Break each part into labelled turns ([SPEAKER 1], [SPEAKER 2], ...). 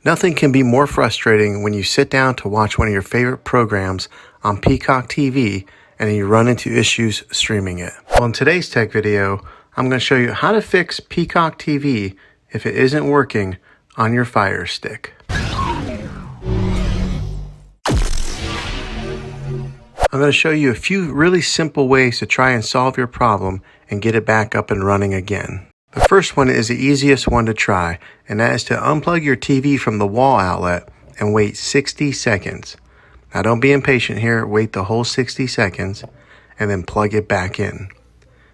[SPEAKER 1] Nothing can be more frustrating when you sit down to watch one of your favorite programs on Peacock TV and you run into issues streaming it. Well, in today's tech video, I'm going to show you how to fix Peacock TV if it isn't working on your Firestick. I'm going to show you a few really simple ways to try and solve your problem and get it back up and running again. The first one is the easiest one to try, and that is to unplug your TV from the wall outlet and wait 60 seconds. Now don't be impatient here, wait the whole 60 seconds and then plug it back in.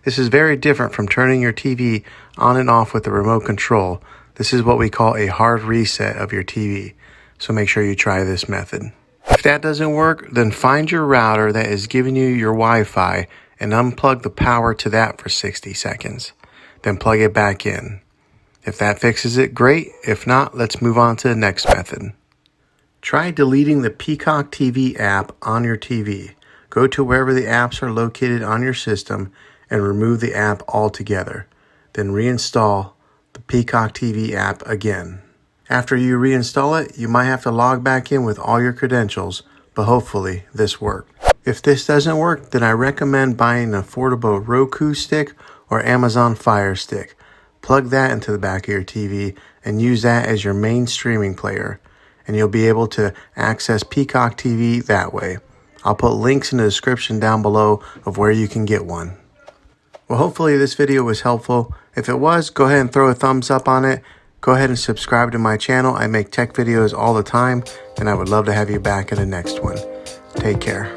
[SPEAKER 1] This is very different from turning your TV on and off with the remote control. This is what we call a hard reset of your TV, so make sure you try this method. If that doesn't work, then find your router that is giving you your Wi-Fi and unplug the power to that for 60 seconds. Then plug it back in. If that fixes it, great. If not, let's move on to the next method. Try deleting the Peacock TV app on your TV. Go to wherever the apps are located on your system and remove the app altogether. Then reinstall the Peacock TV app again. After you reinstall it, you might have to log back in with all your credentials, but hopefully this worked. If this doesn't work, then I recommend buying an affordable Roku stick or Amazon Fire Stick. Plug that into the back of your TV and use that as your main streaming player, and you'll be able to access Peacock TV that way. I'll put links in the description down below of where you can get one. Well, hopefully this video was helpful. If it was, go ahead and throw a thumbs up on it. Go ahead and subscribe to my channel. I make tech videos all the time, and I would love to have you back in the next one. Take care.